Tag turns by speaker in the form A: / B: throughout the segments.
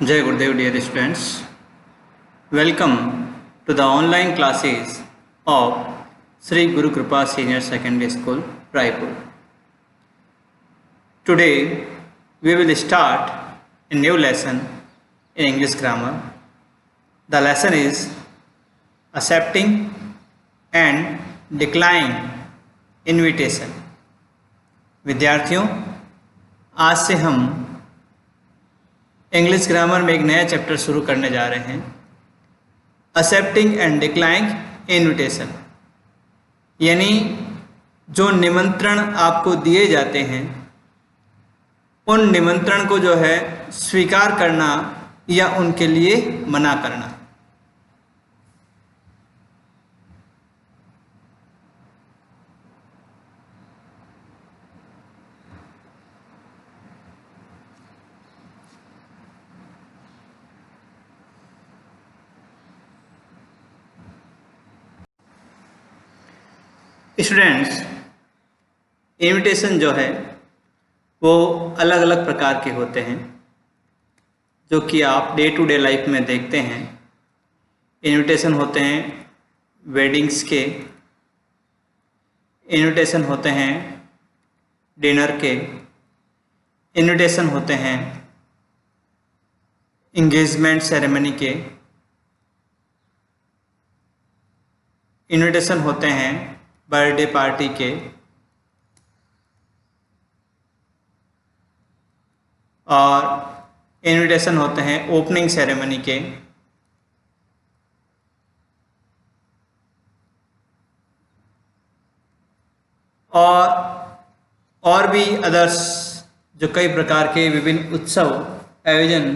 A: Jai Gurudev, dear students. Welcome to the online classes of Sri Guru Kripa Senior Secondary School, Raipur. Today we will start a new lesson in English grammar. The lesson is accepting and declining invitation. विद्यार्थियों, आज से हम English grammar में एक नया chapter शुरू करने जा रहे हैं, एक्सेप्टिंग एंड डिक्लाइनिंग इनविटेशन। यानी जो निमंत्रण आपको दिए जाते हैं उन निमंत्रण को जो है स्वीकार करना या उनके लिए मना करना। स्टूडेंट्स, इनविटेशन जो है वो अलग अलग प्रकार के होते हैं जो कि आप डे टू डे लाइफ में देखते हैं। इनविटेशन होते हैं वेडिंग्स के, इनविटेशन होते हैं डिनर के, इनविटेशन होते हैं इंगेजमेंट सेरेमनी के, इनविटेशन होते हैं बर्थडे पार्टी के, और इनविटेशन होते हैं ओपनिंग सेरेमनी के, और भी अदर्स जो कई प्रकार के विभिन्न उत्सव आयोजन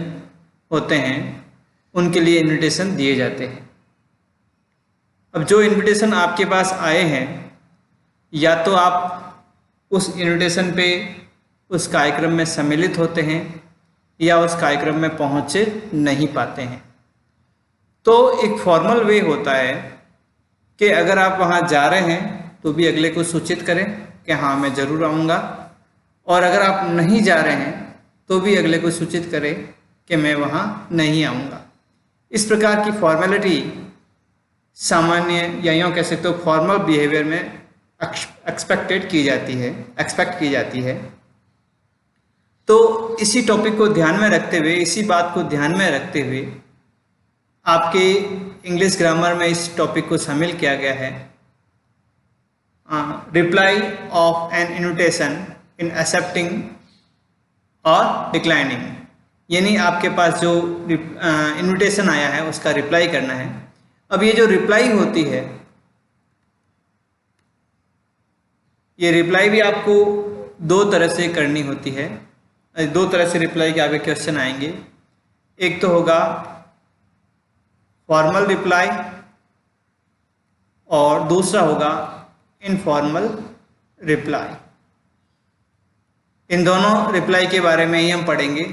A: होते हैं उनके लिए इनविटेशन दिए जाते हैं। अब जो इनविटेशन आपके पास आए हैं, या तो आप उस इनविटेशन पे उस कार्यक्रम में सम्मिलित होते हैं या उस कार्यक्रम में पहुँच नहीं पाते हैं। तो एक फॉर्मल वे होता है कि अगर आप वहाँ जा रहे हैं तो भी अगले को सूचित करें कि हाँ मैं ज़रूर आऊँगा, और अगर आप नहीं जा रहे हैं तो भी अगले को सूचित करें कि मैं वहाँ नहीं आऊँगा। इस प्रकार की फॉर्मेलिटी सामान्य या यूँ कह सकते हो फॉर्मल बिहेवियर में एक्सपेक्ट की जाती है। तो इसी टॉपिक को ध्यान में रखते हुए, इसी बात को ध्यान में रखते हुए आपके इंग्लिश ग्रामर में इस टॉपिक को शामिल किया गया है, reply off N invitation in accepting और डिक्लाइनिंग। यानी आपके पास जो इनविटेशन आया है उसका रिप्लाई करना है। अब ये जो रिप्लाई होती है, ये रिप्लाई भी आपको दो तरह से करनी होती है। दो तरह से रिप्लाई के आगे क्वेश्चन आएंगे। एक तो होगा फॉर्मल रिप्लाई और दूसरा होगा इनफॉर्मल रिप्लाई। इन दोनों रिप्लाई के बारे में ही हम पढ़ेंगे।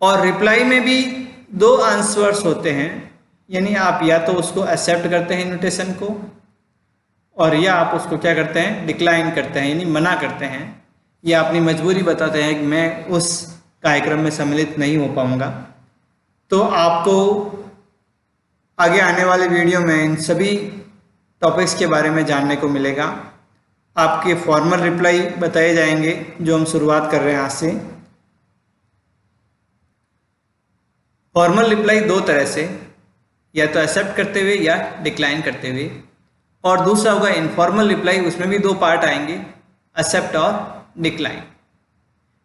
A: और रिप्लाई में भी दो आंसर्स होते हैं, यानी आप या तो उसको एक्सेप्ट करते हैं इनविटेशन को, और या आप उसको क्या करते हैं, डिक्लाइन करते हैं, यानी मना करते हैं, या अपनी मजबूरी बताते हैं कि मैं उस कार्यक्रम में सम्मिलित नहीं हो पाऊंगा। तो आपको आगे आने वाले वीडियो में इन सभी टॉपिक्स के बारे में जानने को मिलेगा। आपके फॉर्मल रिप्लाई बताए जाएंगे जो हम शुरुआत कर रहे हैं आज से। फॉर्मल रिप्लाई दो तरह से, या तो एक्सेप्ट करते हुए या डिक्लाइन करते हुए, और दूसरा होगा इनफॉर्मल रिप्लाई, उसमें भी दो पार्ट आएंगे, एक्सेप्ट और डिक्लाइन।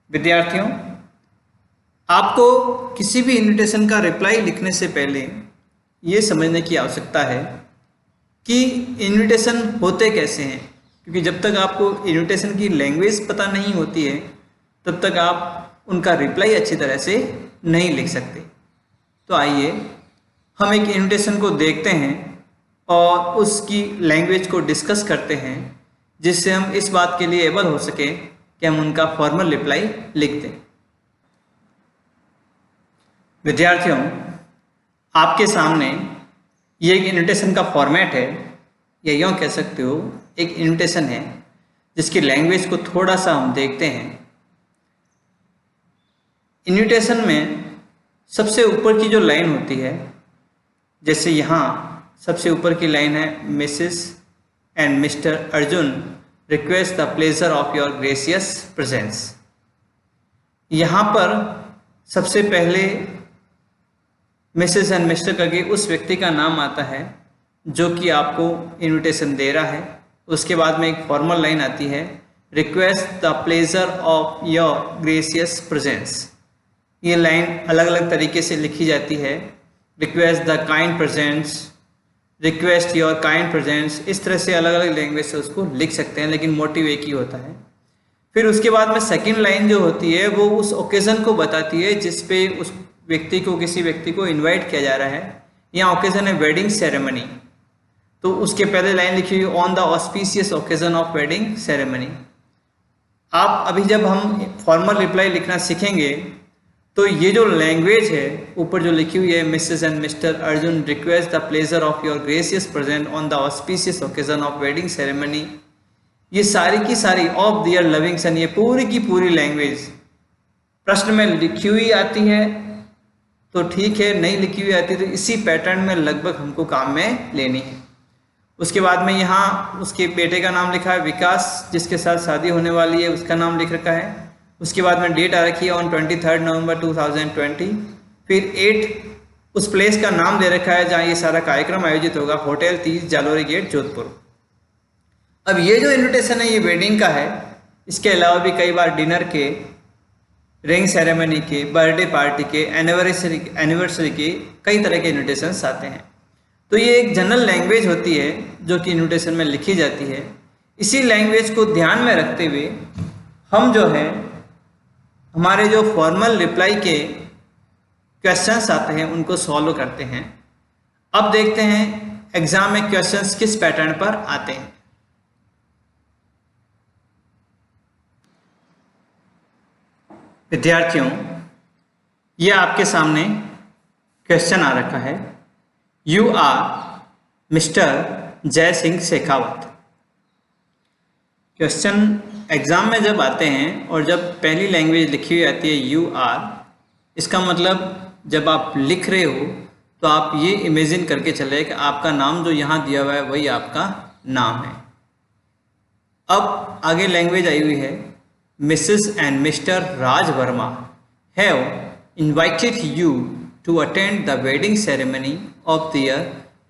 A: विद्यार्थियों, आपको किसी भी इनविटेशन का रिप्लाई लिखने से पहले ये समझने की आवश्यकता है कि इनविटेशन होते कैसे हैं, क्योंकि जब तक आपको इनविटेशन की लैंग्वेज पता नहीं होती है तब तक आप उनका रिप्लाई अच्छी तरह से नहीं लिख सकते। तो आइए हम एक इनविटेशन को देखते हैं और उसकी लैंग्वेज को डिस्कस करते हैं, जिससे हम इस बात के लिए एबल हो सके कि हम उनका फॉर्मल रिप्लाई लिख दें। विद्यार्थियों, आपके सामने ये एक इनविटेशन का फॉर्मेट है, या यूँ कह सकते हो एक इनविटेशन है जिसकी लैंग्वेज को थोड़ा सा हम देखते हैं। इन्विटेशन में सबसे ऊपर की जो लाइन होती है, जैसे यहाँ सबसे ऊपर की लाइन है, Mrs and mister Arjun request the pleasure of your gracious presence. यहाँ पर सबसे पहले मिसेस एंड मिस्टर करके उस व्यक्ति का नाम आता है जो कि आपको इनविटेशन दे रहा है। उसके बाद में एक फॉर्मल लाइन आती है, request the pleasure of your gracious presence. ये लाइन अलग अलग तरीके से लिखी जाती है, request the kind presence, request your kind presence, इस तरह से अलग अलग लैंग्वेज से उसको लिख सकते हैं, लेकिन मोटिव एक ही होता है। फिर उसके बाद में सेकंड लाइन जो होती है वो उस ओकेज़न को बताती है जिस पे उस व्यक्ति को, किसी व्यक्ति को इनवाइट किया जा रहा है। यहाँ ओकेज़न है वेडिंग सेरेमनी, तो उसके पहले लाइन लिखी हुई on the auspicious occasion of wedding ceremony. आप अभी जब हम फॉर्मल रिप्लाई लिखना सीखेंगे तो ये जो लैंग्वेज है ऊपर जो लिखी हुई है, Mrs and mister Arjun request the pleasure of your gracious present on the auspicious occasion of wedding ceremony, ये सारी की सारी ऑफ दियर लविंग सन, ये पूरी की पूरी लैंग्वेज प्रश्न में लिखी हुई आती है तो ठीक है, नहीं लिखी हुई आती तो इसी पैटर्न में लगभग हमको काम में लेनी है। उसके बाद में यहाँ उसके बेटे का नाम लिखा है विकास, जिसके साथ शादी होने वाली है उसका नाम लिख रखा है। उसके बाद में डेट आ रखी है ऑन 23 नवंबर 2020। फिर 8 उस प्लेस का नाम दे रखा है जहाँ ये सारा कार्यक्रम आयोजित होगा, होटल 30 जालोरी गेट जोधपुर। अब ये जो इनविटेशन है ये वेडिंग का है, इसके अलावा भी कई बार डिनर के, रिंग सेरेमनी के, बर्थडे पार्टी के, एनिवर्सरी के कई तरह के इनविटेशंस आते हैं। तो ये एक जनरल लैंग्वेज होती है जो कि इनविटेशन में लिखी जाती है। इसी लैंग्वेज को ध्यान में रखते हुए हम जो है हमारे जो फॉर्मल रिप्लाई के क्वेश्चंस आते हैं उनको सॉल्व करते हैं। अब देखते हैं एग्जाम में क्वेश्चंस किस पैटर्न पर आते हैं। विद्यार्थियों, यह आपके सामने क्वेश्चन आ रखा है, you are mister Jai Singh Shekhawat. Question exam में जब आते हैं और जब पहली लैंग्वेज लिखी हुई आती है यू आर, इसका मतलब जब आप लिख रहे हो तो आप ये इमेजिन करके चले कि आपका नाम जो यहाँ दिया हुआ है वही आपका नाम है। अब आगे लैंग्वेज आई हुई है, Mrs. and Mr. Raj Verma have invited you to attend the wedding ceremony of their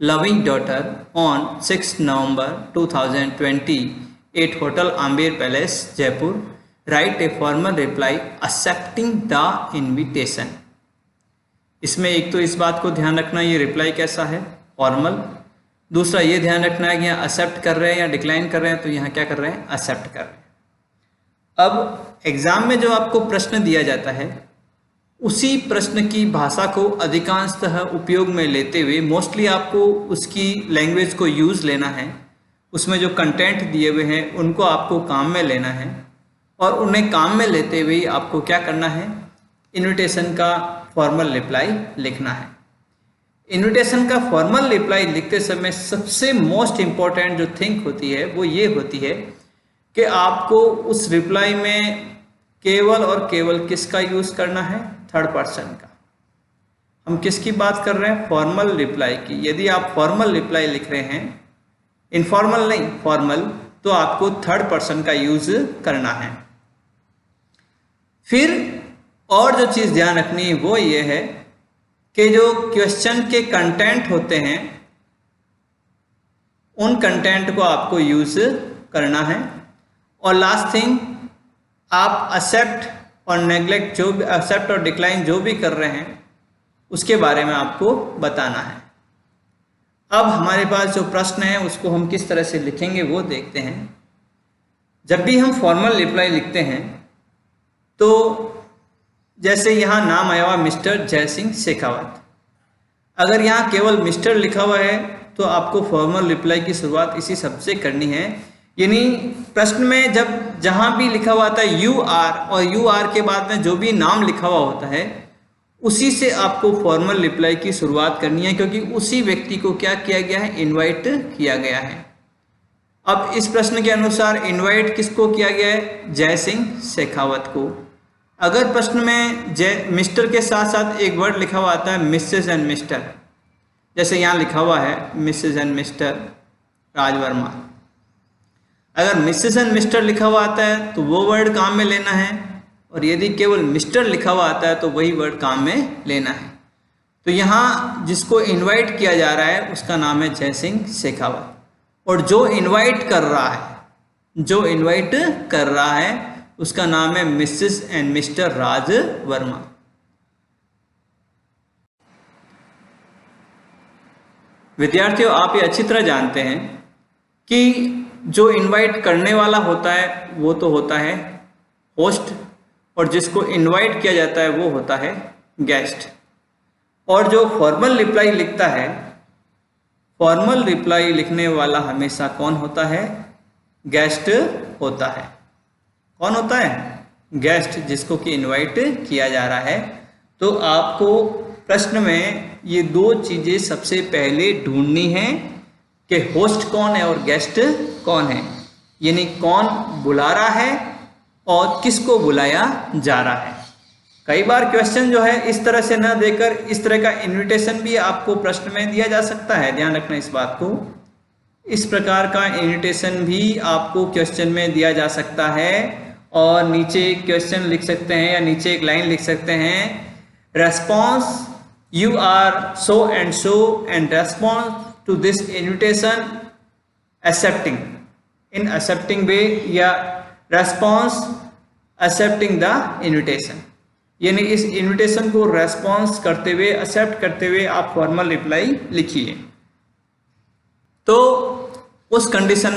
A: loving daughter on 6 November 2020 at Hotel Ambir Palace, Jaipur. Write a formal reply accepting the invitation. इसमें एक तो इस बात को ध्यान रखना ये reply कैसा है, फॉर्मल। दूसरा ये ध्यान रखना है कि यहाँ एक्सेप्ट कर रहे हैं या डिक्लाइन कर रहे हैं, तो यहाँ क्या कर रहे हैं, एक्सेप्ट कर रहे हैं। अब एग्ज़ाम में जो आपको प्रश्न दिया जाता है उसी प्रश्न की भाषा को अधिकांशतः उपयोग में लेते हुए मोस्टली आपको उसकी लैंग्वेज को यूज़ लेना है। उसमें जो कंटेंट दिए हुए हैं उनको आपको काम में लेना है और उन्हें काम में लेते हुए आपको क्या करना है, इनविटेशन का फॉर्मल रिप्लाई लिखना है। इनविटेशन का फॉर्मल रिप्लाई लिखते समय सबसे मोस्ट इम्पॉर्टेंट जो थिंग होती है वो ये होती है कि आपको उस रिप्लाई में केवल और केवल किसका यूज़ करना है, थर्ड पर्सन का। हम किसकी बात कर रहे हैं, फॉर्मल रिप्लाई की। यदि आप फॉर्मल रिप्लाई लिख रहे हैं, इनफॉर्मल नहीं फॉर्मल, तो आपको थर्ड पर्सन का यूज़ करना है। फिर और जो चीज़ ध्यान रखनी है वो ये है कि जो क्वेश्चन के कंटेंट होते हैं उन कंटेंट को आपको यूज़ करना है। और लास्ट थिंग, आप एक्सेप्ट और नेग्लेक्ट जो भी, एक्सेप्ट और डिक्लाइन जो भी कर रहे हैं उसके बारे में आपको बताना है। अब हमारे पास जो प्रश्न है उसको हम किस तरह से लिखेंगे वो देखते हैं। जब भी हम फॉर्मल रिप्लाई लिखते हैं तो जैसे यहाँ नाम आया हुआ मिस्टर जय सिंह शेखावत, अगर यहाँ केवल मिस्टर लिखा हुआ है तो आपको फॉर्मल रिप्लाई की शुरुआत इसी शब्द से करनी है। यानी प्रश्न में जब जहाँ भी लिखा हुआ आता है यू आर और यू आर के बाद में जो भी नाम लिखा हुआ होता है उसी से आपको फॉर्मल रिप्लाई की शुरुआत करनी है, क्योंकि उसी व्यक्ति को क्या किया गया है, इनवाइट किया गया है। अब इस प्रश्न के अनुसार इनवाइट किसको किया गया है, जय सिंह शेखावत को। अगर प्रश्न में मिस्टर के साथ साथ एक वर्ड लिखा हुआ आता है मिसेस एंड मिस्टर, जैसे यहाँ लिखा हुआ है Mrs and Mr Raj Verma, अगर मिसेस एंड मिस्टर लिखा हुआ आता है तो वो वर्ड काम में लेना है, और यदि केवल मिस्टर लिखा हुआ आता है तो वही वर्ड काम में लेना है। तो यहाँ जिसको इनवाइट किया जा रहा है उसका नाम है जय सिंह शेखावत, और जो इनवाइट कर रहा है उसका नाम है Mrs and Mr Raj Verma. विद्यार्थियों, आप ये अच्छी तरह जानते हैं कि जो इनवाइट करने वाला होता है वो तो होता है होस्ट, और जिसको इनवाइट किया जाता है वो होता है गेस्ट। और जो फॉर्मल रिप्लाई लिखता है, फॉर्मल रिप्लाई लिखने वाला हमेशा कौन होता है? गेस्ट होता है। कौन होता है? गेस्ट, जिसको कि इनवाइट किया जा रहा है। तो आपको प्रश्न में ये दो चीजें सबसे पहले ढूंढनी है कि होस्ट कौन है और गेस्ट कौन है, यानी कौन बुला रहा है और किसको बुलाया जा रहा है। कई बार क्वेश्चन जो है इस तरह से न देकर इस तरह का इनविटेशन भी आपको प्रश्न में दिया जा सकता है, ध्यान रखना इस बात को। इस प्रकार का इनविटेशन भी आपको क्वेश्चन में दिया जा सकता है, और नीचे क्वेश्चन लिख सकते हैं या नीचे एक लाइन लिख सकते हैं, response you are so and response to this invitation accepting, in accepting way, या रेस्पॉन्स एक्सेप्टिंग द इनविटेशन, यानी इस इनविटेशन को रेस्पॉन्स करते हुए, एक्सेप्ट करते हुए आप फॉर्मल रिप्लाई लिखिए। तो उस कंडीशन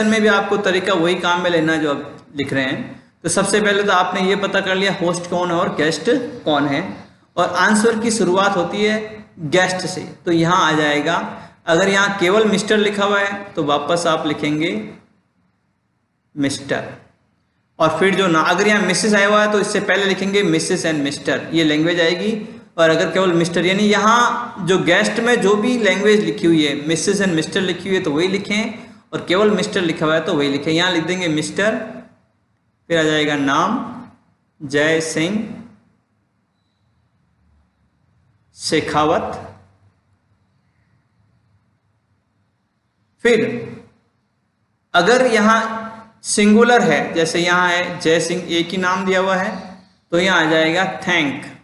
A: में भी आपको तरीका वही काम में लेना जो आप लिख रहे हैं। तो सबसे पहले तो आपने ये पता कर लिया होस्ट कौन है और गेस्ट कौन है, और आंसर की शुरुआत होती है गेस्ट से। तो यहाँ आ जाएगा, अगर यहाँ केवल मिस्टर लिखा हुआ है तो वापस आप लिखेंगे मिस्टर, और फिर जो ना, अगर यहाँ मिसेस आया हुआ है तो इससे पहले लिखेंगे मिसेस एंड मिस्टर, ये लैंग्वेज आएगी। और अगर केवल मिस्टर, यानी यहाँ जो गेस्ट में जो भी लैंग्वेज लिखी हुई है, मिसेस एंड मिस्टर लिखी हुई है तो वही लिखें, और केवल मिस्टर लिखा हुआ है तो वही लिखें। यहाँ लिख देंगे मिस्टर, फिर आ जाएगा नाम जय सिंह शेखावत, फिर अगर यहाँ सिंगुलर है, जैसे यहाँ है जय सिंह, एक ही नाम दिया हुआ है, तो यहाँ आ जाएगा थैंक।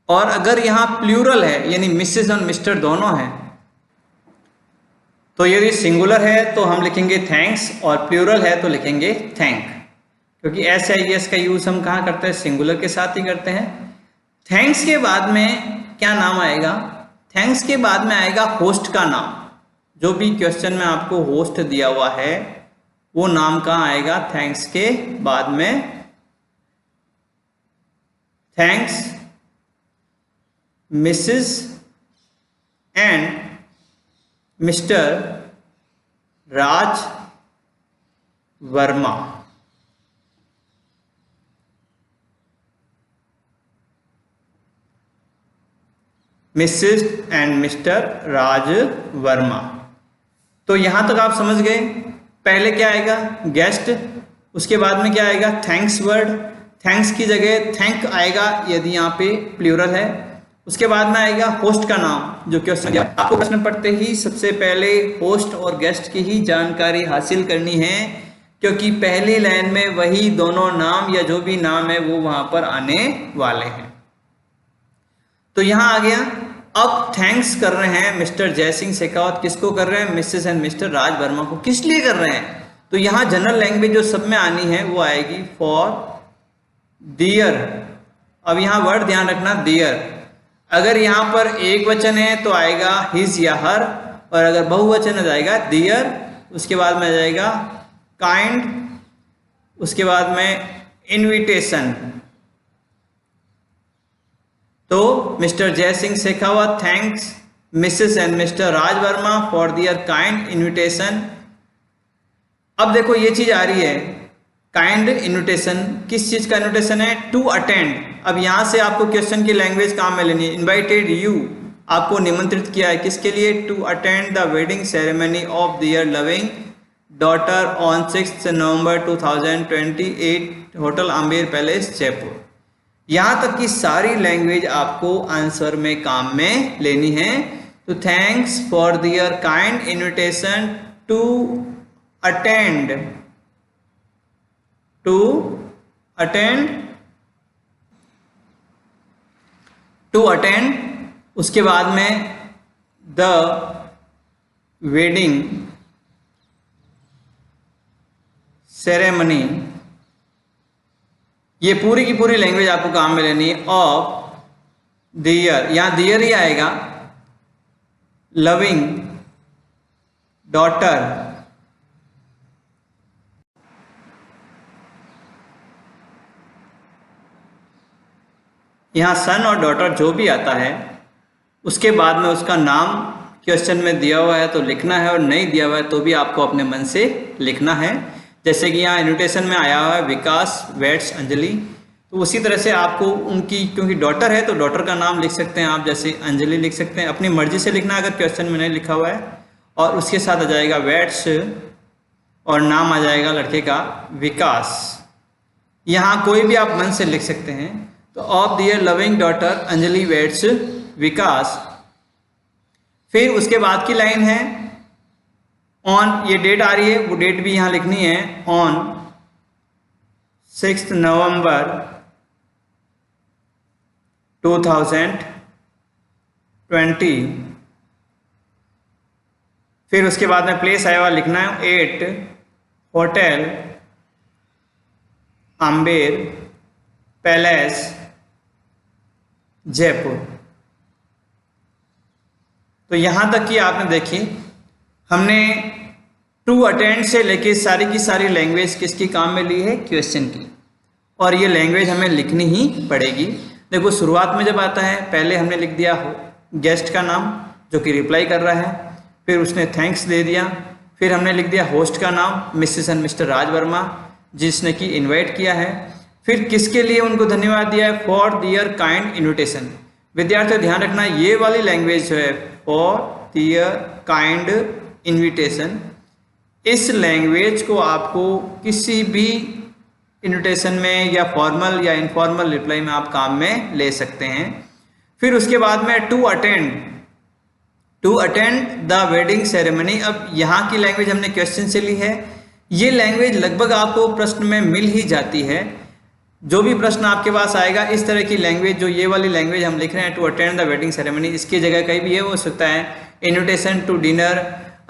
A: और अगर यहाँ प्लूरल है, यानी मिसेस और मिस्टर दोनों हैं, तो यदि सिंगुलर है तो हम लिखेंगे थैंक्स, और प्लूरल है तो लिखेंगे थैंक, क्योंकि SIS का यूज हम कहाँ करते हैं? सिंगुलर के साथ ही करते हैं। थैंक्स के बाद में क्या नाम आएगा? थैंक्स के बाद में आएगा होस्ट का नाम। जो भी क्वेश्चन में आपको होस्ट दिया हुआ है वो नाम कहाँ आएगा? थैंक्स के बाद में। Thanks Mrs and Mr Raj Verma. Mrs and Mr Raj Verma. तो यहां तक आप समझ गए। पहले क्या आएगा? गेस्ट, उसके बाद में क्या आएगा? Thanks word. थैंक्स की जगह थैंक आएगा यदि यहाँ पे प्लूरल है। उसके बाद में आएगा होस्ट का नाम, जो क्वेश्चन आपको प्रश्न पढ़ते ही सबसे पहले होस्ट और गेस्ट की ही जानकारी हासिल करनी है, क्योंकि पहली लाइन में वही दोनों नाम या जो भी नाम है वो वहां पर आने वाले हैं। तो यहां आ गया। अब थैंक्स कर रहे हैं मिस्टर जय सिंह शेखावत, किसको कर रहे हैं? Mrs and Mr Raj Verma को। किस लिए कर रहे हैं? तो यहां जनरल लैंग्वेज जो सब में आनी है वो आएगी फॉर डियर। अब यहां वर्ड ध्यान रखना, डियर। अगर यहां पर एक वचन है तो आएगा हिज या हर, और अगर बहुवचन है जाएगा डियर। उसके बाद में आ जाएगा काइंड, उसके बाद में इनविटेशन। तो Mr Jai Singh Shekhawat thanks Mrs and Mr Raj Verma for their kind invitation. अब देखो ये चीज आ रही है, काइंड इनविटेशन। किस चीज का इनविटेशन है? To attend. अब यहां से आपको क्वेश्चन की लैंग्वेज काम में लेनी है। इनवाइटेड यू, आपको निमंत्रित किया है किसके लिए? To attend the wedding ceremony of their loving daughter on 6 November 2028 hotel Amber palace Jaipur. यहाँ तक की सारी लैंग्वेज आपको आंसर में काम में लेनी है। तो thanks for their kind invitation to attend उसके बाद में द वेडिंग सेरेमनी, ये पूरी की पूरी लैंग्वेज आपको काम में लेनी है। ऑफ द ईयर, यहां द ईयर ही आएगा। लविंग डॉटर, यहाँ सन और डॉटर जो भी आता है उसके बाद में उसका नाम क्वेश्चन में दिया हुआ है तो लिखना है, और नहीं दिया हुआ है तो भी आपको अपने मन से लिखना है। जैसे कि यहाँ इन्विटेशन में आया हुआ है विकास वेट्स अंजलि, तो उसी तरह से आपको उनकी, क्योंकि डॉटर है तो डॉटर का नाम लिख सकते हैं आप, जैसे अंजलि लिख सकते हैं। अपनी मर्जी से लिखना अगर क्वेश्चन में नहीं लिखा हुआ है। और उसके साथ आ जाएगा वेट्स और नाम आ जाएगा लड़के का विकास। यहाँ कोई भी आप मन से लिख सकते हैं। तो of their loving daughter Anjali weds Vikas. फिर उसके बाद की लाइन है ऑन, ये डेट आ रही है, वो डेट भी यहाँ लिखनी है। ऑन 6 नवंबर 2020। फिर उसके बाद में प्लेस आया हुआ लिखना है 8 होटल आम्बेर पैलेस जयपुर। तो यहाँ तक कि आपने देखी, हमने टू अटेंड से लेके सारी की सारी लैंग्वेज किसकी काम में ली है, क्वेश्चन की। और ये लैंग्वेज हमें लिखनी ही पड़ेगी। देखो शुरुआत में जब आता है पहले हमने लिख दिया गेस्ट का नाम जो कि रिप्लाई कर रहा है, फिर उसने थैंक्स दे दिया। फिर हमने लिख दिया होस्ट का नाम Mrs and Mr Raj Verma जिसने कि इनवाइट किया है। फिर किसके लिए उनको धन्यवाद दिया है, फॉर दियर काइंड इन्विटेशन। विद्यार्थियों ध्यान रखना ये वाली लैंग्वेज जो है फॉर दियर काइंड इन्विटेशन, इस लैंग्वेज को आपको किसी भी इन्विटेशन में या फॉर्मल या इनफॉर्मल रिप्लाई में आप काम में ले सकते हैं। फिर उसके बाद में to attend the wedding ceremony. अब यहाँ की लैंग्वेज हमने क्वेश्चन से ली है। ये लैंग्वेज लगभग आपको प्रश्न में मिल ही जाती है। जो भी प्रश्न आपके पास आएगा इस तरह की लैंग्वेज, जो ये वाली लैंग्वेज हम लिख रहे हैं to attend the wedding ceremony, इसकी जगह कहीं भी है हो सकता है invitation to dinner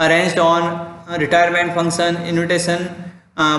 A: arranged on retirement function, invitation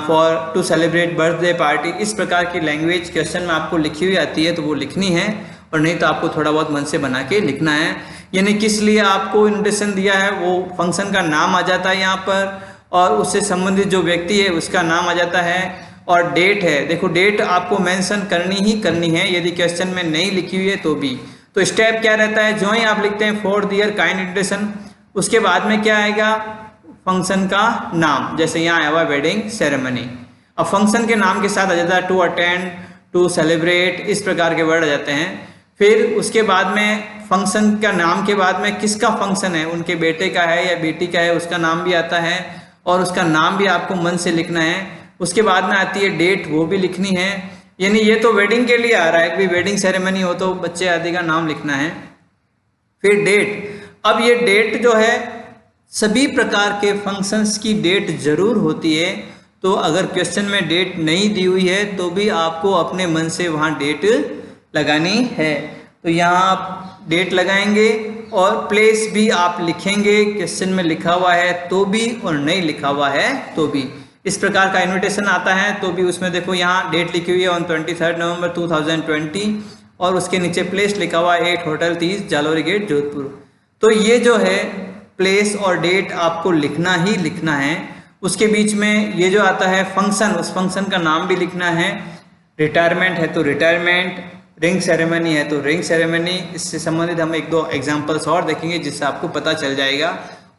A: for to celebrate birthday party. इस प्रकार की लैंग्वेज क्वेश्चन में आपको लिखी हुई आती है तो वो लिखनी है, और नहीं तो आपको थोड़ा बहुत मन से बना के लिखना है। यानी किस लिए आपको इन्विटेशन दिया है वो फंक्शन का नाम आ जाता है यहाँ पर, और उससे संबंधित जो व्यक्ति है उसका नाम आ जाता है, और डेट है। देखो डेट आपको मेंशन करनी ही करनी है, यदि क्वेश्चन में नहीं लिखी हुई है तो भी। तो स्टेप क्या रहता है, जो ही आप लिखते हैं फॉर दियर काइंड इन्विटेशन, उसके बाद में क्या आएगा, फंक्शन का नाम। जैसे यहाँ आया हुआ वेडिंग सेरेमनी, अब फंक्शन के नाम के साथ आ जाता है टू अटेंड, टू सेलिब्रेट, इस प्रकार के वर्ड आ जाते हैं। फिर उसके बाद में फंक्शन का नाम के बाद में किसका फंक्शन है, उनके बेटे का है या बेटी का है, उसका नाम भी आता है, और उसका नाम भी आपको मन से लिखना है। उसके बाद में आती है डेट, वो भी लिखनी है। यानी ये तो वेडिंग के लिए आ रहा है कि वेडिंग सेरेमनी हो तो बच्चे आदि का नाम लिखना है। फिर डेट, अब ये डेट जो है सभी प्रकार के फंक्शंस की डेट जरूर होती है। तो अगर क्वेश्चन में डेट नहीं दी हुई है तो भी आपको अपने मन से वहाँ डेट लगानी है। तो यहाँ आप डेट लगाएंगे और प्लेस भी आप लिखेंगे, क्वेश्चन में लिखा हुआ है तो भी और नहीं लिखा हुआ है तो भी। इस प्रकार का इन्विटेशन आता है तो भी उसमें देखो यहाँ डेट लिखी हुई है ऑन 23 नवंबर 2020, और उसके नीचे प्लेस लिखा हुआ है 8 होटल 30 जालोरी गेट जोधपुर। तो ये जो है प्लेस और डेट आपको लिखना ही लिखना है। उसके बीच में ये जो आता है फंक्शन, उस फंक्शन का नाम भी लिखना है। रिटायरमेंट है तो रिटायरमेंट, रिंग सेरेमनी है तो रिंग सेरेमनी। इससे संबंधित हम 1-2 एग्जाम्पल्स और देखेंगे जिससे आपको पता चल जाएगा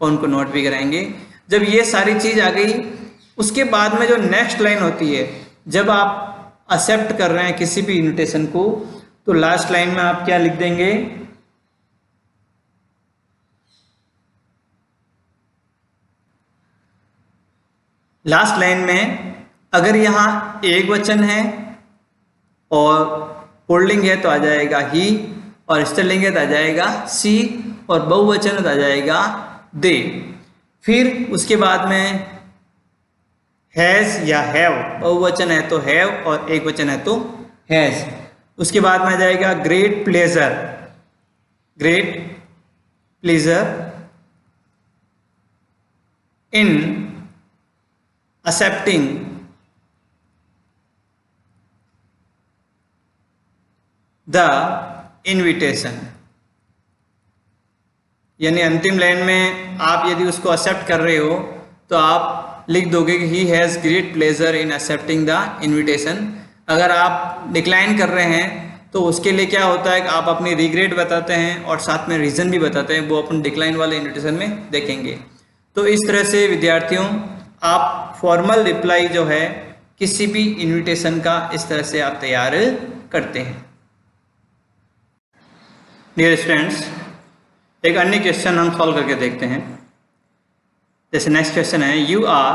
A: और उनको नोट भी कराएंगे। जब ये सारी चीज़ आ गई उसके बाद में जो नेक्स्ट लाइन होती है, जब आप एक्सेप्ट कर रहे हैं किसी भी इन्विटेशन को तो लास्ट लाइन में आप क्या लिख देंगे, लास्ट लाइन में अगर यहाँ एक वचन है और पुल्लिंग है तो आ जाएगा ही, और स्त्रीलिंग है तो आ जाएगा सी, और बहुवचन है तो आ जाएगा दे। फिर उसके बाद में हैज़ या हैव, बहुवचन है तो हैव और एक वचन है तो हैज़। उसके बाद में आ जाएगा great pleasure, great pleasure in accepting the invitation। यानी अंतिम लाइन में आप यदि उसको एक्सेप्ट कर रहे हो तो आप लिख दोगे कि he has great pleasure in accepting the invitation. अगर आप डिक्लाइन कर रहे हैं तो उसके लिए क्या होता है कि आप अपनी रिग्रेट बताते हैं और साथ में रीज़न भी बताते हैं, वो अपन डिक्लाइन वाले इन्विटेशन में देखेंगे। तो इस तरह से विद्यार्थियों आप फॉर्मल रिप्लाई जो है किसी भी इनविटेशन का इस तरह से आप तैयार करते हैं। डियर स्टूडेंट्स, एक अन्य क्वेश्चन हम सॉल्व करके देखते हैं। जैसे नेक्स्ट क्वेश्चन है, you are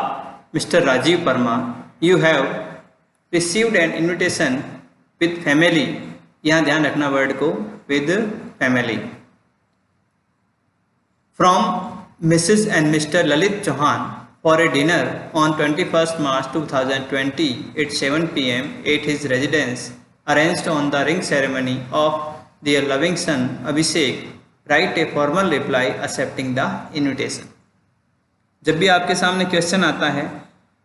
A: Mr Rajeev Parmar, you have received an invitation with family. यहाँ ध्यान रखना वर्ड को, with family, from Mrs and Mr Lalit Chauhan for a dinner on 21st March 2020 at 7 p.m. at his residence arranged on the ring ceremony of their loving son Abhishek. Write a formal reply accepting the invitation। जब भी आपके सामने question आता है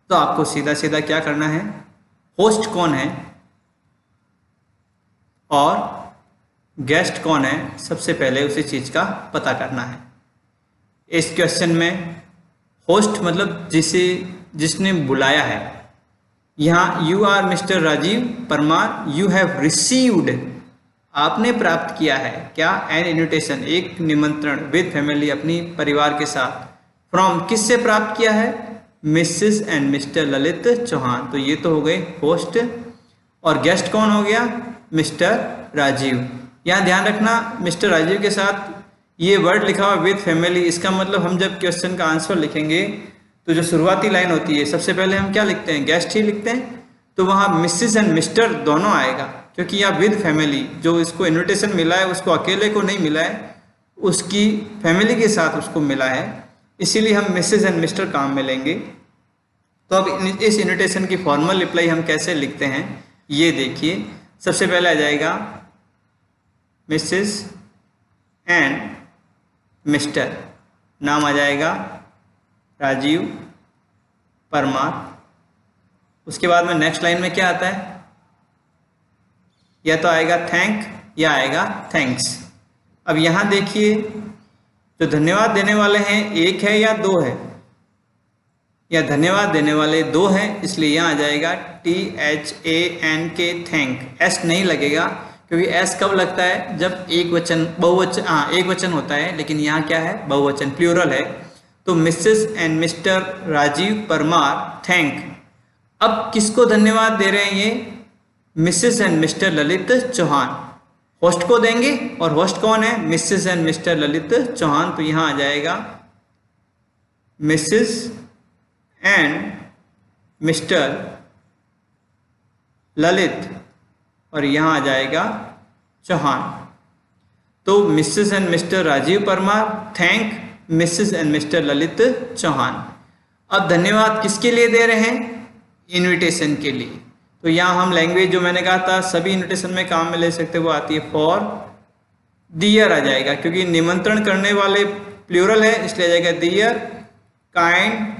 A: तो आपको सीधा सीधा क्या करना है, होस्ट कौन है और गेस्ट कौन है, सबसे पहले उसी चीज़ का पता करना है। इस क्वेश्चन में होस्ट मतलब जिसने बुलाया है। यहाँ you are Mr Rajeev Parmar, you have received, आपने प्राप्त किया है क्या, एन इन्विटेशन, एक निमंत्रण, विद फैमिली, अपनी परिवार के साथ, फ्रॉम, किससे प्राप्त किया है, Mrs and Mr Lalit Chauhan. तो ये तो हो गए होस्ट, और गेस्ट कौन हो गया, मिस्टर राजीव। यहाँ ध्यान रखना मिस्टर राजीव के साथ ये वर्ड लिखा हुआ विद फैमिली, इसका मतलब हम जब क्वेश्चन का आंसर लिखेंगे तो जो शुरुआती लाइन होती है सबसे पहले हम क्या लिखते हैं, गेस्ट ही लिखते हैं। तो वहाँ मिसेस एंड मिस्टर दोनों आएगा, क्योंकि यहाँ विद फैमिली, जो इसको इन्विटेशन मिला है उसको अकेले को नहीं मिला है, उसकी फैमिली के साथ उसको मिला है, इसीलिए हम मिसेस एंड मिस्टर काम में लेंगे। तो अब इस इन्विटेशन की फॉर्मल रिप्लाई हम कैसे लिखते हैं ये देखिए। सबसे पहले आ जाएगा मिसेस एंड मिस्टर, नाम आ जाएगा राजीव परमार। उसके बाद में नेक्स्ट लाइन में क्या आता है, या तो आएगा थैंक या आएगा थैंक्स। अब यहाँ देखिए जो धन्यवाद देने वाले हैं एक है या दो है, या धन्यवाद देने वाले दो हैं, इसलिए यहाँ आ जाएगा THANK, थैंक। एस नहीं लगेगा, क्योंकि एस कब लगता है, जब एक वचन बहुवचन, एक वचन होता है, लेकिन यहाँ क्या है, बहुवचन, प्लूरल है। तो Mrs and Mr Rajeev Parmar thank. अब किसको धन्यवाद दे रहे हैं ये, Mrs and Mr Lalit Chauhan, host को देंगे, और होस्ट कौन है, Mrs and Mr Lalit Chauhan. तो यहाँ आ जाएगा मिसेस एंड मिस्टर ललित, और यहाँ आ जाएगा चौहान। तो Mrs and Mr Rajeev Parmar thank Mrs and Mr Lalit Chauhan. अब धन्यवाद किसके लिए दे रहे हैं, इनविटेशन के लिए। तो यहाँ हम लैंग्वेज जो मैंने कहा था सभी इनविटेशन में काम में ले सकते, वो आती है फॉर दियर आ जाएगा, क्योंकि निमंत्रण करने वाले प्लूरल है, इसलिए आ जाएगा दियर काइंड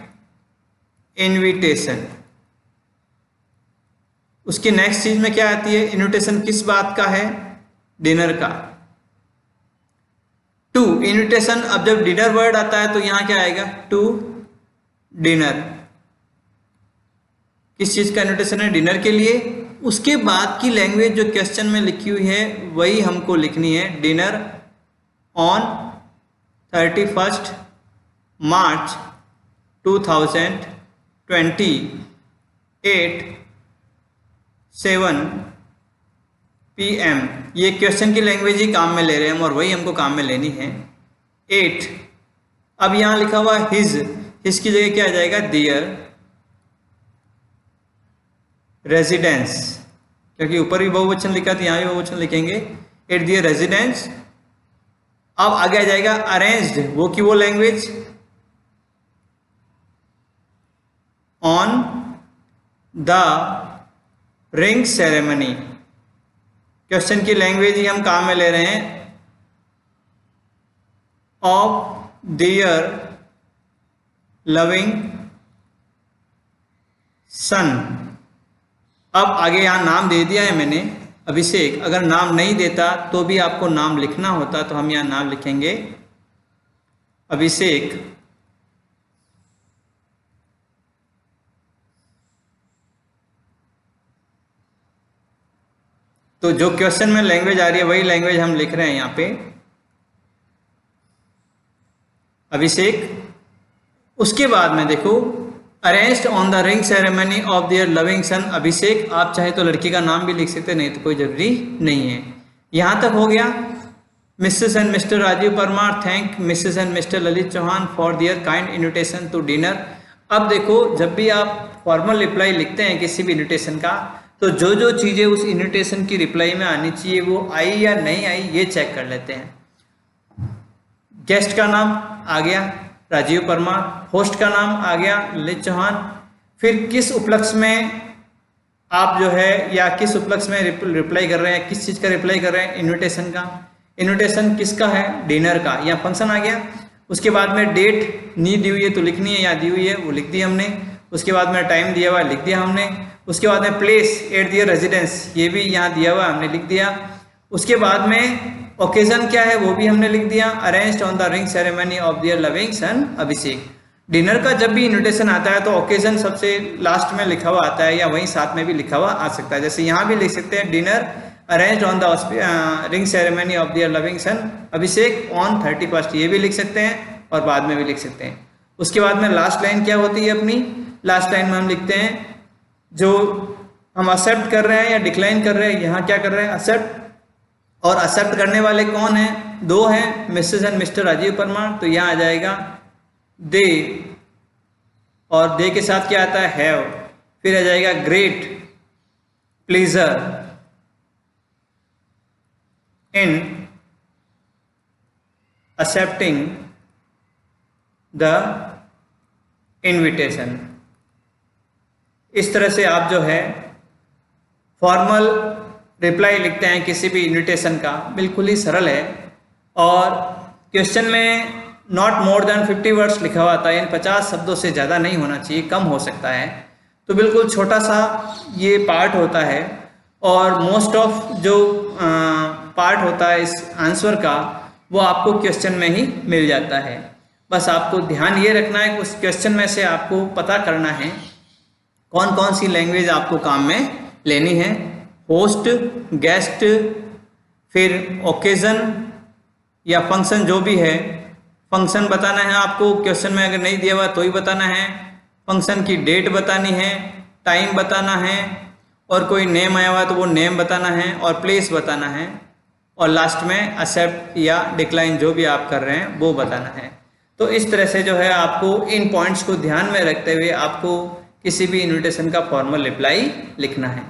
A: इनविटेशन। उसकी नेक्स्ट चीज में क्या आती है, इनविटेशन किस बात का है, डिनर का। टू इनविटेशन, अब जब डिनर वर्ड आता है तो यहाँ क्या आएगा, टू डिनर। किस चीज का इनविटेशन है, डिनर के लिए। उसके बाद की लैंग्वेज जो क्वेश्चन में लिखी हुई है वही हमको लिखनी है, डिनर ऑन 31 मार्च 2020 8 7 PM। ये क्वेश्चन की लैंग्वेज ही काम में ले रहे हैं हम, और वही हमको काम में लेनी है। 8 अब यहाँ लिखा हुआ हिज, हिज की जगह क्या आ जाएगा, दियर। रेजिडेंस, क्योंकि ऊपर भी बहुवचन लिखा था, यहाँ भी बहुवचन लिखेंगे, एट दियर रेजिडेंस। अब आगे आ जाएगा अरेंज्ड, वो की वो language, on the ring ceremony. Question की लैंग्वेज ही हम काम में ले रहे हैं, ऑफ दियर लविंग सन। अब आगे यहां नाम दे दिया है मैंने अभिषेक, अगर नाम नहीं देता तो भी आपको नाम लिखना होता, तो हम यहां नाम लिखेंगे अभिषेक। तो जो क्वेश्चन में लैंग्वेज आ रही है वही लैंग्वेज हम लिख रहे हैं यहाँ पे, अभिषेक। उसके बाद में देखो, arranged on the ring ceremony of their loving son Abhishek. आप चाहे तो लड़की का नाम भी लिख सकते, नहीं तो कोई जरूरी नहीं है। यहां तक हो गया। Mrs and Mr Rajeev Parmar thank Mrs and Mr Lalit Chauhan for their kind invitation to dinner. अब देखो, जब भी आप फॉर्मल रिप्लाई लिखते हैं किसी भी इन्विटेशन का, तो जो जो चीज़ें उस इन्विटेशन की रिप्लाई में आनी चाहिए वो आई या नहीं आई, ये चेक कर लेते हैं। गेस्ट का नाम आ गया राजीव परमार, होस्ट का नाम आ गया ललित चौहान, फिर किस उपलक्ष्य में आप जो है या किस उपलक्ष्य में रिप्लाई कर रहे हैं, किस चीज़ का रिप्लाई कर रहे हैं, इन्विटेशन का। इन्विटेशन किसका है, डिनर का, या फंक्शन आ गया। उसके बाद में डेट नहीं दी हुई है तो लिखनी है, या दी हुई है वो लिख दी हमने। उसके बाद में टाइम दिया हुआ है, लिख दिया हमने। उसके बाद में प्लेस एट दियर रेजिडेंस, ये भी यहाँ दिया हुआ है, हमने लिख दिया। उसके बाद में ओकेजन क्या है वो भी हमने लिख दिया, arranged on the ring ceremony of their loving son Abhishek. Dinner का जब भी इन्विटेशन आता है तो ओकेजन सबसे लास्ट में लिखा हुआ आता है, या वहीं साथ में भी लिखा हुआ आ सकता है। जैसे यहाँ भी लिख सकते हैं, dinner arranged on the ring ceremony of their loving son Abhishek on 31st, ये भी लिख सकते हैं और बाद में भी लिख सकते हैं। उसके बाद में लास्ट लाइन क्या होती है अपनी, लास्ट लाइन में हम लिखते हैं जो हम एक्सेप्ट कर रहे हैं या डिक्लाइन कर रहे हैं। यहाँ क्या कर रहे हैं, एक्सेप्ट, और एक्सेप्ट करने वाले कौन हैं, दो हैं, Mrs and Mr Rajeev Parmar. तो यहाँ आ जाएगा दे, और दे के साथ क्या आता है, हैव। फिर आ जाएगा great pleaser in accepting the invitation. इस तरह से आप जो है फॉर्मल रिप्लाई लिखते हैं किसी भी इन्विटेशन का, बिल्कुल ही सरल है। और क्वेश्चन में नॉट मोर देन 50 वर्ड्स लिखा हुआ था, यानी 50 शब्दों से ज़्यादा नहीं होना चाहिए, कम हो सकता है। तो बिल्कुल छोटा सा ये पार्ट होता है, और मोस्ट ऑफ जो पार्ट होता है इस आंसर का वो आपको क्वेश्चन में ही मिल जाता है। बस आपको ध्यान ये रखना है कि उस क्वेश्चन में से आपको पता करना है कौन कौन सी लैंग्वेज आपको काम में लेनी है, होस्ट, गेस्ट, फिर ओकेजन या फंक्शन जो भी है। फंक्शन बताना है आपको, क्वेश्चन में अगर नहीं दिया हुआ तो ही बताना है। फंक्शन की डेट बतानी है, टाइम बताना है, और कोई नेम आया हुआ तो वो नेम बताना है, और प्लेस बताना है, और लास्ट में एक्सेप्ट या डिक्लाइन जो भी आप कर रहे हैं वो बताना है। तो इस तरह से जो है आपको इन पॉइंट्स को ध्यान में रखते हुए आपको किसी भी इन्विटेशन का फॉर्मल रिप्लाई लिखना है।